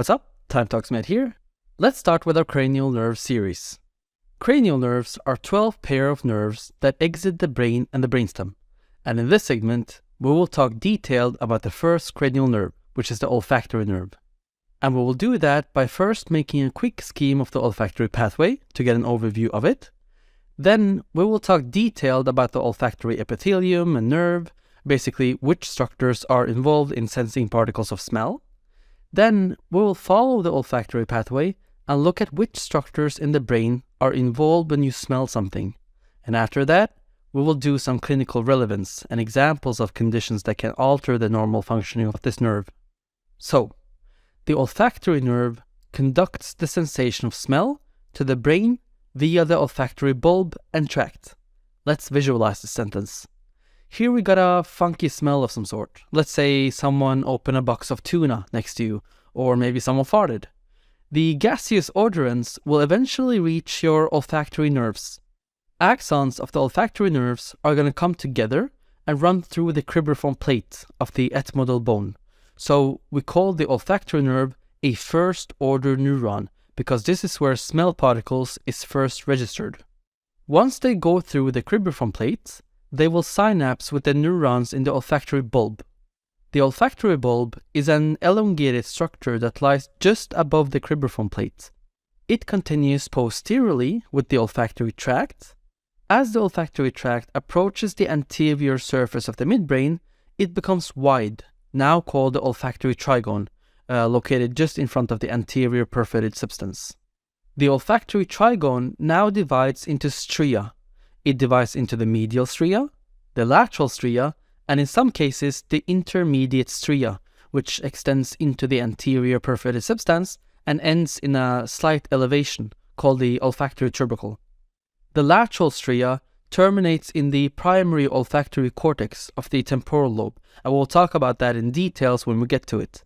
What's up? Time Talks Med here. Let's start with our cranial nerve series. Cranial nerves are 12 pair of nerves that exit the brain and the brainstem. And in this segment, we will talk detailed about the first cranial nerve, which is the olfactory nerve. And we will do that by first making a quick scheme of the olfactory pathway to get an overview of it. Then we will talk detailed about the olfactory epithelium and nerve, basically which structures are involved in sensing particles of smell. Then we will follow the olfactory pathway and look at which structures in the brain are involved when you smell something. And after that, we will do some clinical relevance and examples of conditions that can alter the normal functioning of this nerve. So, the olfactory nerve conducts the sensation of smell to the brain via the olfactory bulb and tract. Let's visualize this sentence. Here we got a funky smell of some sort. Let's say someone opened a box of tuna next to you, or maybe someone farted. The gaseous odorants will eventually reach your olfactory nerves. Axons of the olfactory nerves are going to come together and run through the cribriform plate of the ethmoidal bone. So we call the olfactory nerve a first-order neuron, because this is where smell particles is first registered. Once they go through the cribriform plate, they will synapse with the neurons in the olfactory bulb. The olfactory bulb is an elongated structure that lies just above the cribriform plate. It continues posteriorly with the olfactory tract. As the olfactory tract approaches the anterior surface of the midbrain, it becomes wide, now called the olfactory trigone, located just in front of the anterior perforated substance. The olfactory trigone now divides into stria. It divides into the medial stria, the lateral stria, and in some cases the intermediate stria, which extends into the anterior perforated substance and ends in a slight elevation called the olfactory tubercle. The lateral stria terminates in the primary olfactory cortex of the temporal lobe, and we'll talk about that in details when we get to it.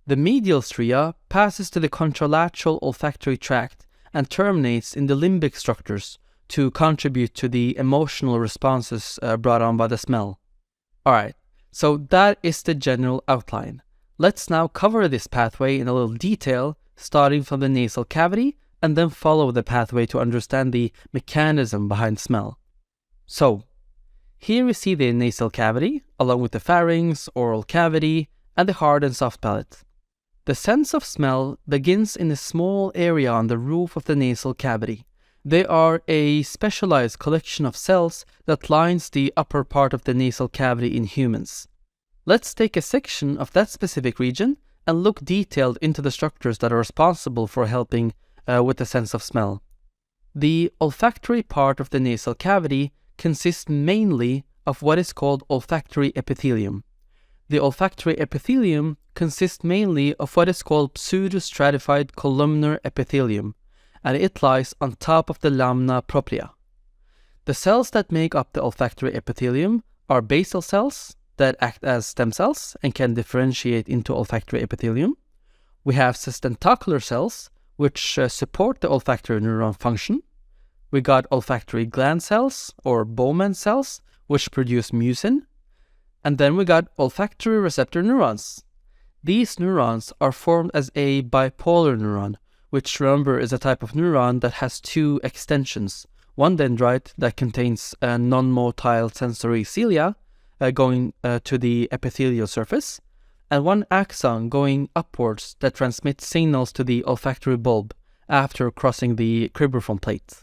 The medial stria passes to the contralateral olfactory tract and terminates in the limbic structures to contribute to the emotional responses brought on by the smell. Alright, so that is the general outline. Let's now cover this pathway in a little detail, starting from the nasal cavity, and then follow the pathway to understand the mechanism behind smell. So, here we see the nasal cavity, along with the pharynx, oral cavity, and the hard and soft palate. The sense of smell begins in a small area on the roof of the nasal cavity. They are a specialized collection of cells that lines the upper part of the nasal cavity in humans. Let's take a section of that specific region and look detailed into the structures that are responsible for helping with the sense of smell. The olfactory part of the nasal cavity consists mainly of what is called olfactory epithelium. The olfactory epithelium consists mainly of what is called Pseudostratified Columnar epithelium, and it lies on top of the lamina propria. The cells that make up the olfactory epithelium are basal cells that act as stem cells and can differentiate into olfactory epithelium. We have Sustentacular cells, which support the olfactory neuron function. We got olfactory gland cells, or Bowmans cells, which produce mucin. And then we got olfactory receptor neurons. These neurons are formed as a bipolar neuron, which, remember, is a type of neuron that has two extensions. One dendrite that contains non-motile sensory cilia going to the epithelial surface, and one axon going upwards that transmits signals to the olfactory bulb after crossing the cribriform plate.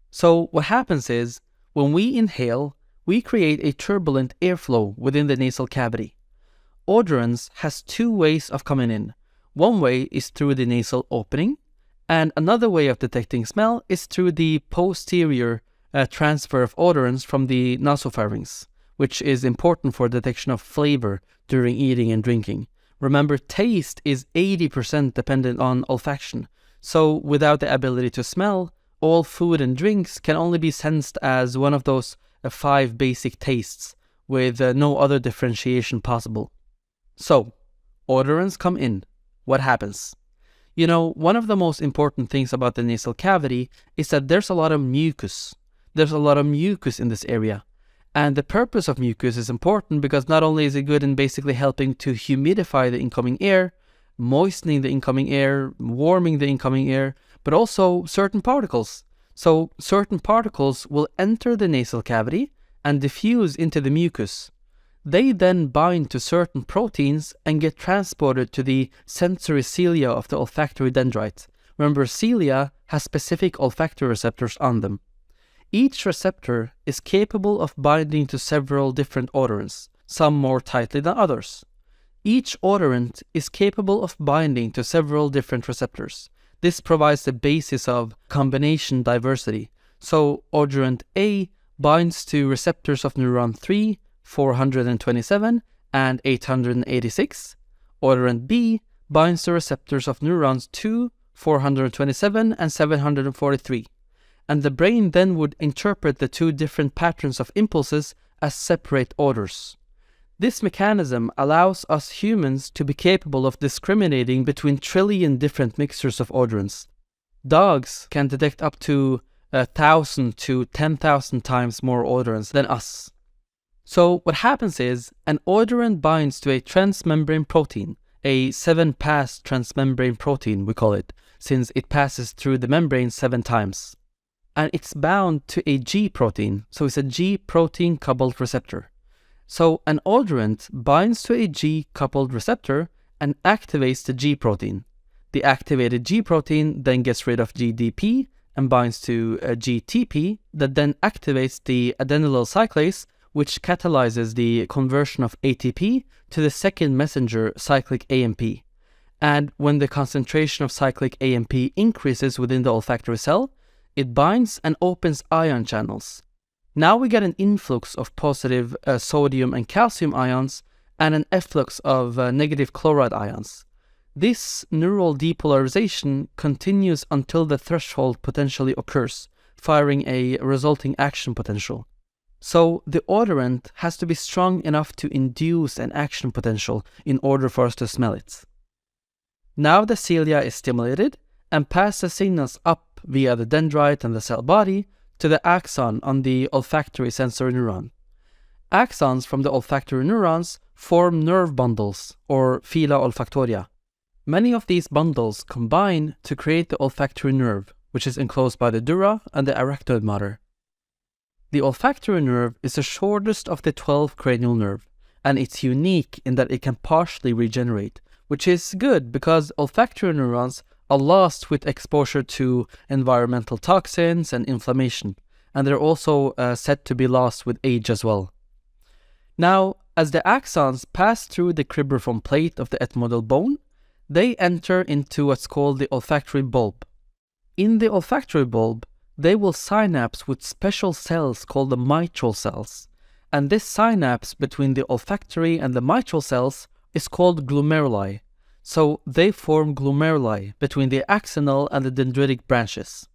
So what happens is, when we inhale, we create a turbulent airflow within the nasal cavity. Odorants has two ways of coming in. One way is through the nasal opening, and another way of detecting smell is through the posterior transfer of odorants from the nasopharynx, which is important for detection of flavor during eating and drinking. Remember, taste is 80% dependent on olfaction, so without the ability to smell, all food and drinks can only be sensed as one of those 5 basic tastes, with no other differentiation possible. So, odorants come in. What happens? You know, one of the most important things about the nasal cavity is that there's a lot of mucus. There's a lot of mucus in this area. And the purpose of mucus is important because not only is it good in basically helping to humidify the incoming air, moistening the incoming air, warming the incoming air, but also certain particles. So certain particles will enter the nasal cavity and diffuse into the mucus. They then bind to certain proteins and get transported to the sensory cilia of the olfactory dendrite. Remember, cilia has specific olfactory receptors on them. Each receptor is capable of binding to several different odorants, some more tightly than others. Each odorant is capable of binding to several different receptors. This provides the basis of combination diversity. So odorant A binds to receptors of neuron 3, 427, and 886. Odorant B binds to receptors of neurons 2, 427, and 743. And the brain then would interpret the two different patterns of impulses as separate odors. This mechanism allows us humans to be capable of discriminating between trillion different mixtures of odorants. Dogs can detect up to 1,000 to 10,000 times more odorants than us. So what happens is an odorant binds to a transmembrane protein, a 7-pass transmembrane protein we call it, since it passes through the membrane 7 times. And it's bound to a G protein, so it's a G protein-coupled receptor. So an odorant binds to a G-coupled receptor and activates the G protein. The activated G protein then gets rid of GDP and binds to a GTP that then activates the adenylyl cyclase, which catalyzes the conversion of ATP to the second messenger cyclic AMP. And when the concentration of cyclic AMP increases within the olfactory cell, it binds and opens ion channels. Now we get an influx of positive sodium and calcium ions and an efflux of negative chloride ions. This neural depolarization continues until the threshold potentially occurs, firing a resulting action potential. So the odorant has to be strong enough to induce an action potential in order for us to smell it. Now the cilia is stimulated and passes signals up via the dendrite and the cell body to the axon on the olfactory sensory neuron. Axons from the olfactory neurons form nerve bundles, or phyla olfactoria. Many of these bundles combine to create the olfactory nerve, which is enclosed by the dura and the arachnoid mater. The olfactory nerve is the shortest of the 12 cranial nerves, and it's unique in that it can partially regenerate, which is good because olfactory neurons are lost with exposure to environmental toxins and inflammation, and they're also said to be lost with age as well. Now, as the axons pass through the cribriform plate of the ethmoidal bone, they enter into what's called the olfactory bulb. In the olfactory bulb, they will synapse with special cells called the mitral cells, and this synapse between the olfactory and the mitral cells is called glomeruli. So they form glomeruli between the axonal and the dendritic branches.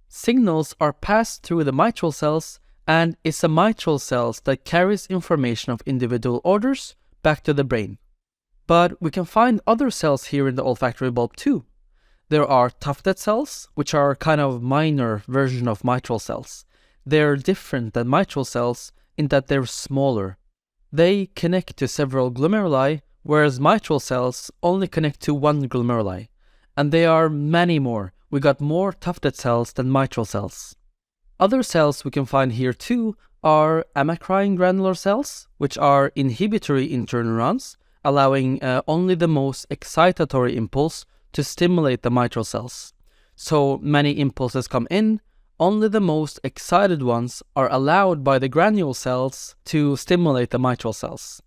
Signals are passed through the mitral cells, and it's the mitral cells that carries information of individual odors back to the brain. But we can find other cells here in the olfactory bulb too. There are tufted cells, which are kind of minor version of mitral cells. They're different than mitral cells in that they're smaller. They connect to several glomeruli, whereas mitral cells only connect to one glomeruli. And there are many more. We got more tufted cells than mitral cells. Other cells we can find here too are amacrine granular cells, which are inhibitory interneurons, allowing only the most excitatory impulse to stimulate the mitral cells. So many impulses come in, only the most excited ones are allowed by the granule cells to stimulate the mitral cells.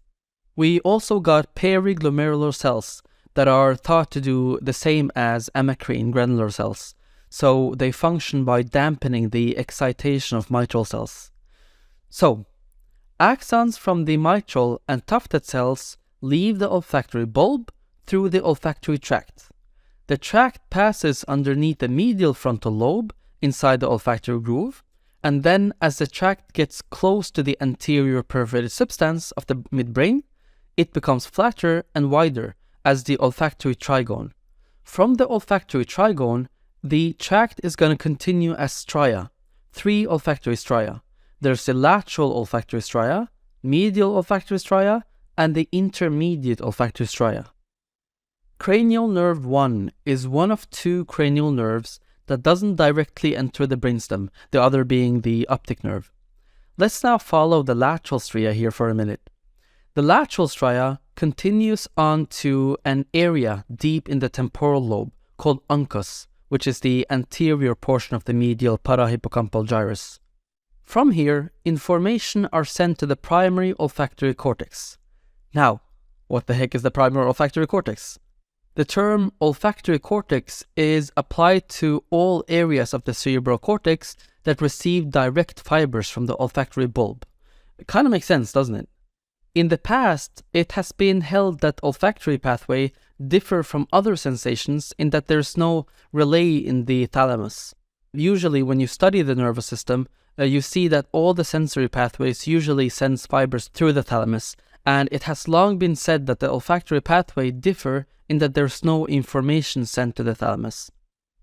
We also got periglomerular cells that are thought to do the same as amacrine granular cells, so they function by dampening the excitation of mitral cells. So, axons from the mitral and tufted cells leave the olfactory bulb through the olfactory tract. The tract passes underneath the medial frontal lobe inside the olfactory groove, and then as the tract gets close to the anterior perforated substance of the midbrain, it becomes flatter and wider as the olfactory trigone. From the olfactory trigone, the tract is going to continue as stria, 3 olfactory stria. There's the lateral olfactory stria, medial olfactory stria, and the intermediate olfactory stria. Cranial nerve 1 is one of two cranial nerves that doesn't directly enter the brainstem, the other being the optic nerve. Let's now follow the lateral stria here for a minute. The lateral stria continues on to an area deep in the temporal lobe called uncus, which is the anterior portion of the medial parahippocampal gyrus. From here, information are sent to the primary olfactory cortex. Now, what the heck is the primary olfactory cortex? The term olfactory cortex is applied to all areas of the cerebral cortex that receive direct fibers from the olfactory bulb. It kind of makes sense, doesn't it? In the past, it has been held that olfactory pathway differ from other sensations in that there's no relay in the thalamus. Usually when you study the nervous system, you see that all the sensory pathways usually sends fibers through the thalamus, and it has long been said that the olfactory pathway differ in that there's no information sent to the thalamus.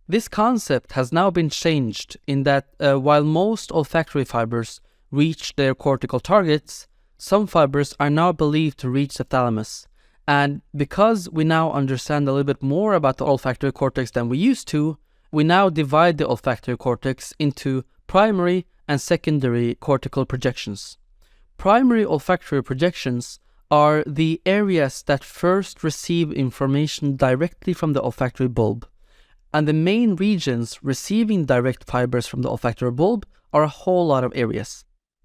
This concept has now been changed in that while most olfactory fibers reach their cortical targets, some fibers are now believed to reach the thalamus. And because we now understand a little bit more about the olfactory cortex than we used to, we now divide the olfactory cortex into primary and secondary cortical projections. Primary olfactory projections are the areas that first receive information directly from the olfactory bulb. And the main regions receiving direct fibers from the olfactory bulb are a whole lot of areas.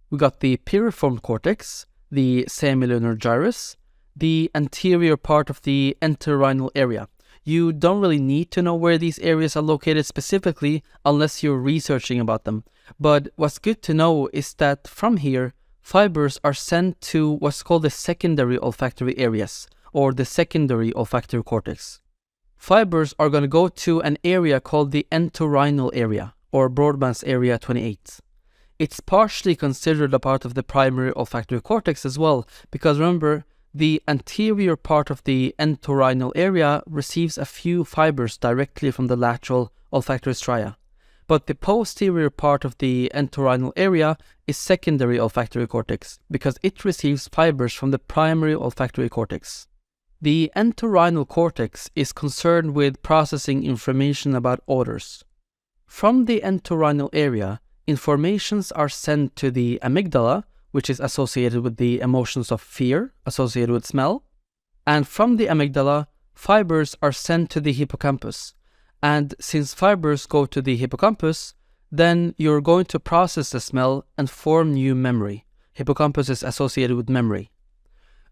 We got the piriform cortex, the semilunar gyrus, the anterior part of the entorhinal area. You don't really need to know where these areas are located specifically unless you're researching about them. But what's good to know is that from here, fibers are sent to what's called the secondary olfactory areas, or the secondary olfactory cortex. Fibers are going to go to an area called the entorhinal area, or Brodmann's area 28. It's partially considered a part of the primary olfactory cortex as well, because remember, the anterior part of the entorhinal area receives a few fibers directly from the lateral olfactory stria. But the posterior part of the entorhinal area is secondary olfactory cortex, because it receives fibers from the primary olfactory cortex. The entorhinal cortex is concerned with processing information about odors. From the entorhinal area, informations are sent to the amygdala, which is associated with the emotions of fear, associated with smell. And from the amygdala, fibers are sent to the hippocampus. And since fibers go to the hippocampus, then you're going to process the smell and form new memory. Hippocampus is associated with memory.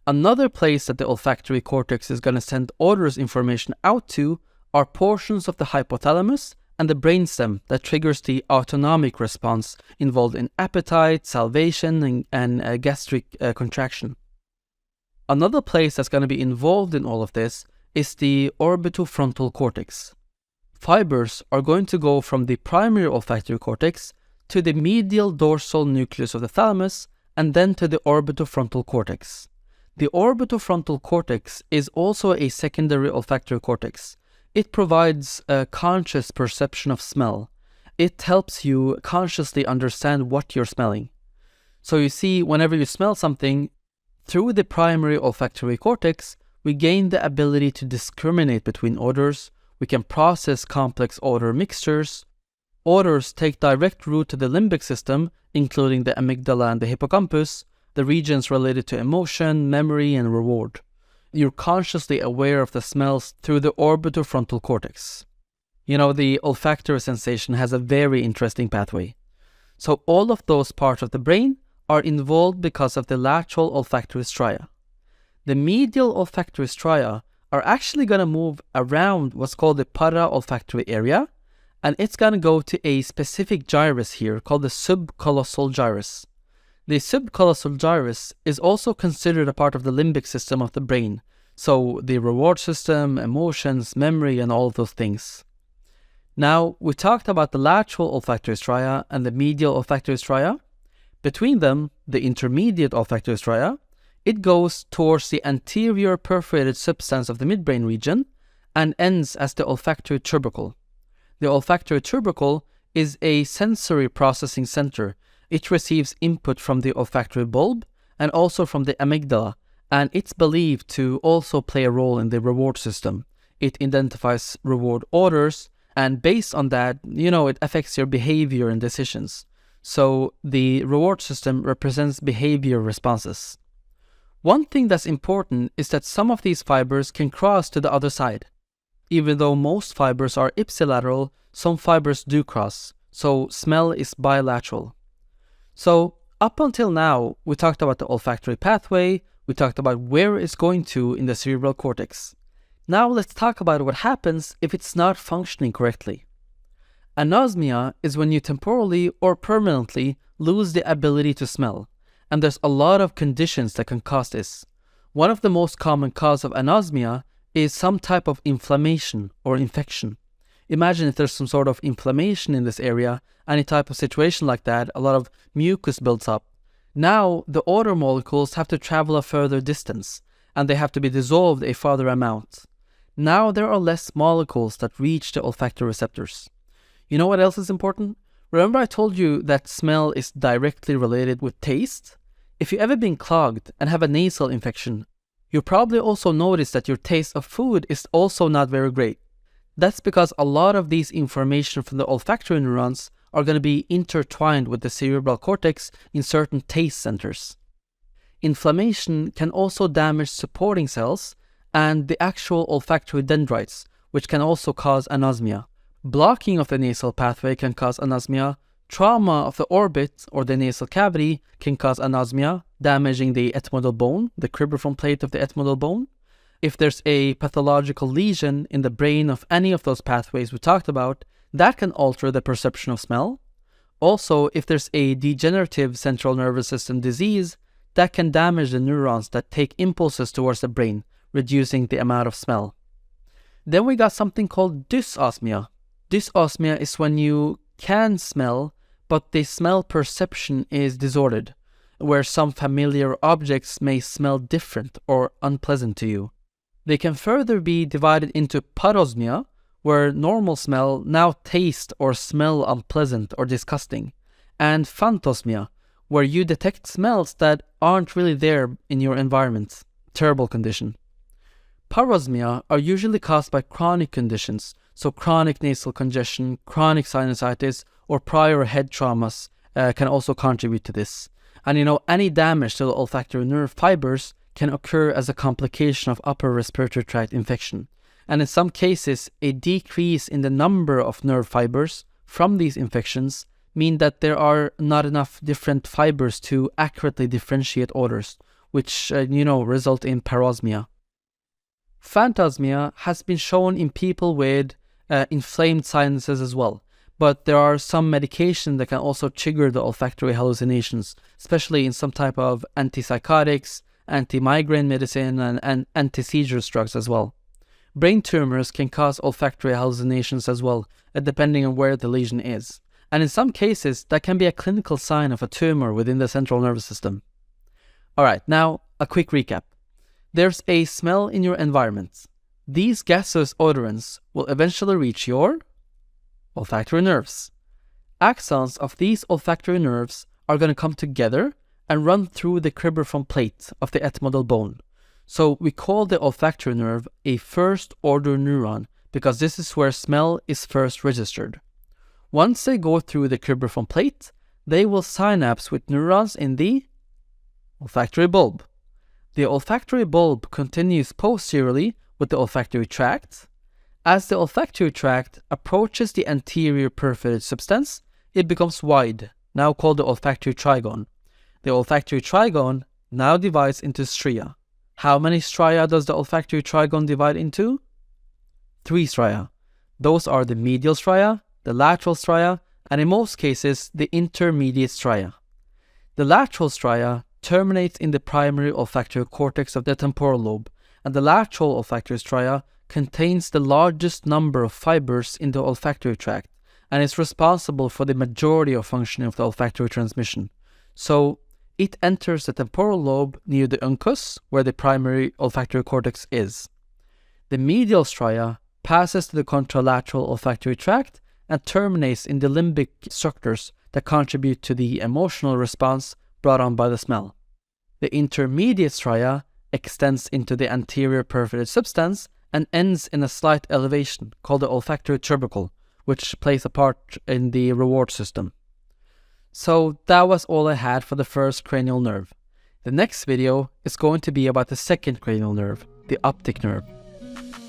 Another place that the olfactory cortex is going to send odors information out to are portions of the hypothalamus and the brainstem that triggers the autonomic response involved in appetite, salivation, and gastric contraction. Another place that's going to be involved in all of this is the orbitofrontal cortex. Fibers are going to go from the primary olfactory cortex to the medial dorsal nucleus of the thalamus and then to the orbitofrontal cortex. The orbitofrontal cortex is also a secondary olfactory cortex. It provides a conscious perception of smell. It helps you consciously understand what you're smelling. So you see, whenever you smell something, through the primary olfactory cortex, we gain the ability to discriminate between odors. We can process complex odor mixtures. Odors take direct route to the limbic system, including the amygdala and the hippocampus, the regions related to emotion, memory, and reward. You're consciously aware of the smells through the orbitofrontal cortex. You know, the olfactory sensation has a very interesting pathway. So all of those parts of the brain are involved because of the lateral olfactory stria. The medial olfactory stria are actually going to move around what's called the para-olfactory area, and it's going to go to a specific gyrus here called the subcallosal gyrus. The subcallosal gyrus is also considered a part of the limbic system of the brain, so the reward system, emotions, memory, and all of those things. Now, we talked about the lateral olfactory stria and the medial olfactory stria. Between them, the intermediate olfactory stria, it goes towards the anterior perforated substance of the midbrain region and ends as the olfactory tubercle. The olfactory tubercle is a sensory processing center. It receives input from the olfactory bulb and also from the amygdala, and it's believed to also play a role in the reward system. it identifies reward odors, and based on that, it affects your behavior and decisions. So the reward system represents behavior responses. One thing that's important is that some of these fibers can cross to the other side. Even though most fibers are ipsilateral, some fibers do cross, so smell is bilateral. So up until now, we talked about the olfactory pathway, we talked about where it's going to in the cerebral cortex. Now let's talk about what happens if it's not functioning correctly. Anosmia is when you temporarily or permanently lose the ability to smell, and there's a lot of conditions that can cause this. One of the most common causes of anosmia is some type of inflammation or infection. Imagine if there's some sort of inflammation in this area, any type of situation like that, a lot of mucus builds up. Now the odor molecules have to travel a further distance, and they have to be dissolved a further amount. Now there are less molecules that reach the olfactory receptors. You know what else is important? Remember I told you that smell is directly related with taste? If you've ever been clogged and have a nasal infection, you probably also notice that your taste of food is also not very great. That's because a lot of these information from the olfactory neurons are going to be intertwined with the cerebral cortex in certain taste centers. Inflammation can also damage supporting cells and the actual olfactory dendrites, which can also cause anosmia. Blocking of the nasal pathway can cause anosmia. Trauma of the orbit or the nasal cavity can cause anosmia, damaging the ethmoidal bone, the cribriform plate of the ethmoidal bone. If there's a pathological lesion in the brain of any of those pathways we talked about, that can alter the perception of smell. Also, if there's a degenerative central nervous system disease, that can damage the neurons that take impulses towards the brain, reducing the amount of smell. Then we got something called dysosmia. Dysosmia is when you can smell, but the smell perception is disordered, where some familiar objects may smell different or unpleasant to you. They can further be divided into parosmia, where normal smell now taste or smell unpleasant or disgusting, and phantosmia, where you detect smells that aren't really there in your environment. Terrible condition. Parosmia are usually caused by chronic conditions, so chronic nasal congestion, chronic sinusitis, or prior head traumas can also contribute to this. And any damage to the olfactory nerve fibers can occur as a complication of upper respiratory tract infection. And in some cases, a decrease in the number of nerve fibers from these infections mean that there are not enough different fibers to accurately differentiate odors, which, result in parosmia. Phantosmia has been shown in people with inflamed sinuses as well, but there are some medications that can also trigger the olfactory hallucinations, especially in some type of antipsychotics, anti-migraine medicine, and anti-seizure drugs as well. Brain tumors can cause olfactory hallucinations as well, depending on where the lesion is. And in some cases, that can be a clinical sign of a tumor within the central nervous system. Alright, now a quick recap. There's a smell in your environment. These gaseous odorants will eventually reach your olfactory nerves. Axons of these olfactory nerves are going to come together and run through the cribriform plate of the ethmoidal bone. So we call the olfactory nerve a first-order neuron because this is where smell is first registered. Once they go through the cribriform plate, they will synapse with neurons in the olfactory bulb. The olfactory bulb continues posteriorly with the olfactory tract. As the olfactory tract approaches the anterior perforated substance, it becomes wide, now called the olfactory trigone. The olfactory trigone now divides into stria. How many stria does the olfactory trigone divide into? 3 stria. Those are the medial stria, the lateral stria, and in most cases, the intermediate stria. The lateral stria terminates in the primary olfactory cortex of the temporal lobe, and the lateral olfactory stria contains the largest number of fibers in the olfactory tract and is responsible for the majority of functioning of the olfactory transmission. So it enters the temporal lobe near the uncus, where the primary olfactory cortex is. The medial stria passes to the contralateral olfactory tract and terminates in the limbic structures that contribute to the emotional response brought on by the smell. The intermediate stria extends into the anterior perforated substance and ends in a slight elevation called the olfactory tubercle, which plays a part in the reward system. So that was all I had for the first cranial nerve. The next video is going to be about the second cranial nerve, the optic nerve.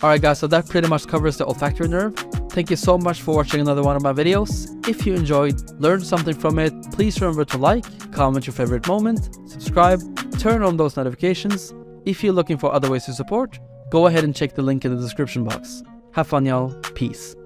Alright guys, so that pretty much covers the olfactory nerve. Thank you so much for watching another one of my videos. If you enjoyed, learned something from it, please remember to like, comment your favorite moment, subscribe, turn on those notifications. If you're looking for other ways to support, go ahead and check the link in the description box. Have fun y'all, peace.